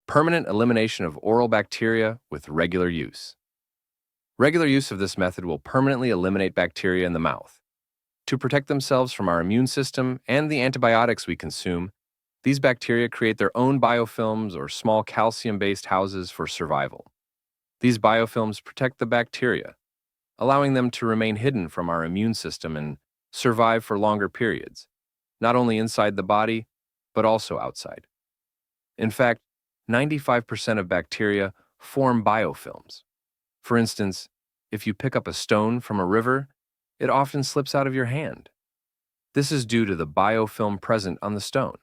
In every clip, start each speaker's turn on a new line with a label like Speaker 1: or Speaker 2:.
Speaker 1: permanent elimination of oral bacteria with regular use. Regular use of this method will permanently eliminate bacteria in the mouth. To protect themselves from our immune system and the antibiotics we consume, these bacteria create their own biofilms or small calcium-based houses for survival. These biofilms protect the bacteria, allowing them to remain hidden from our immune system and survive for longer periods, not only inside the body, but also outside. In fact, 95% of bacteria form biofilms. For instance, if you pick up a stone from a river, it often slips out of your hand. This is due to the biofilm present on the stone.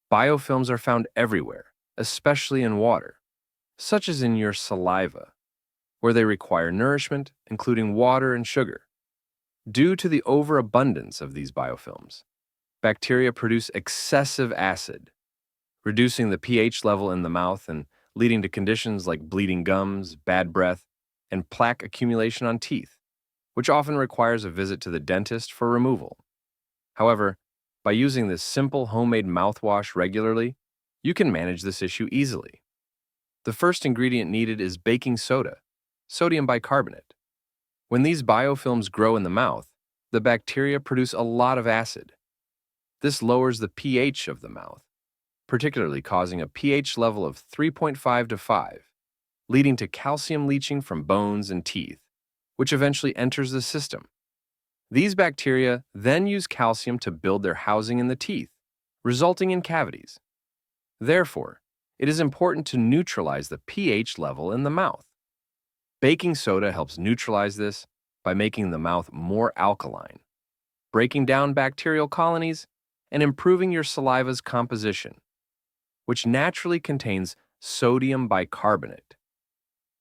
Speaker 1: Biofilms are found everywhere, especially in water, such as in your saliva, where they require nourishment, including water and sugar. Due to the overabundance of these biofilms, bacteria produce excessive acid, reducing the pH level in the mouth and leading to conditions like bleeding gums, bad breath, and plaque accumulation on teeth, which often requires a visit to the dentist for removal. However, by using this simple homemade mouthwash regularly, you can manage this issue easily. The first ingredient needed is baking soda, sodium bicarbonate. When these biofilms grow in the mouth, the bacteria produce a lot of acid. This lowers the pH of the mouth, particularly causing a pH level of 3.5 to 5, leading to calcium leaching from bones and teeth, which eventually enters the system. These bacteria then use calcium to build their housing in the teeth, resulting in cavities. Therefore, it is important to neutralize the pH level in the mouth. Baking soda helps neutralize this by making the mouth more alkaline, breaking down bacterial colonies, and improving your saliva's composition, which naturally contains sodium bicarbonate.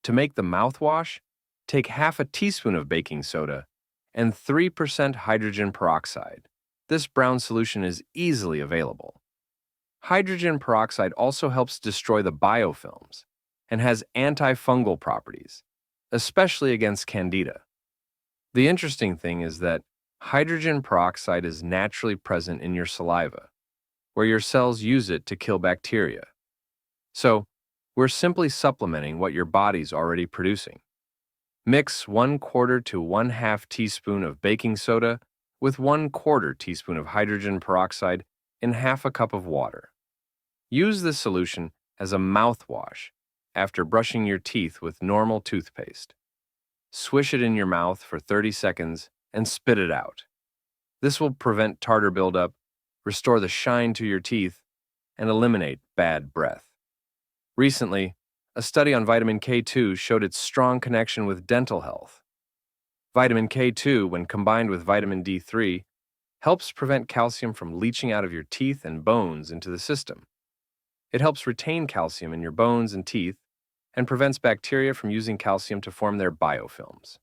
Speaker 1: To make the mouthwash, take half a teaspoon of baking soda and 3% hydrogen peroxide. This brown solution is easily available. Hydrogen peroxide also helps destroy the biofilms and has antifungal properties, especially against candida. The interesting thing is that hydrogen peroxide is naturally present in your saliva, where your cells use it to kill bacteria. So, we're simply supplementing what your body's already producing. Mix 1/4 to 1/2 teaspoon of baking soda with 1/4 teaspoon of hydrogen peroxide in half a cup of water. Use this solution as a mouthwash after brushing your teeth with normal toothpaste. Swish it in your mouth for 30 seconds and spit it out. This will prevent tartar buildup, restore the shine to your teeth, and eliminate bad breath. Recently, a study on vitamin K2 showed its strong connection with dental health. Vitamin K2, when combined with vitamin D3, helps prevent calcium from leaching out of your teeth and bones into the system. It helps retain calcium in your bones and teeth and prevents bacteria from using calcium to form their biofilms.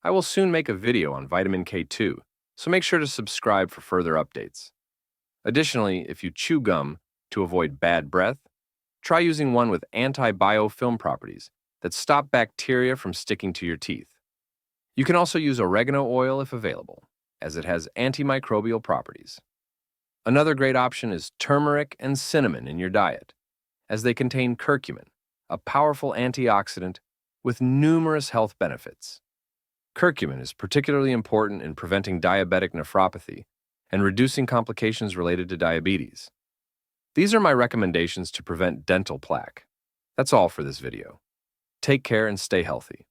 Speaker 1: I will soon make a video on vitamin K2, so make sure to subscribe for further updates. Additionally, if you chew gum to avoid bad breath, try using one with anti-biofilm properties that stop bacteria from sticking to your teeth. You can also use oregano oil if available, as it has antimicrobial properties. Another great option is turmeric and cinnamon in your diet, as they contain curcumin, a powerful antioxidant with numerous health benefits. Curcumin is particularly important in preventing diabetic nephropathy and reducing complications related to diabetes. These are my recommendations to prevent dental plaque. That's all for this video. Take care and stay healthy.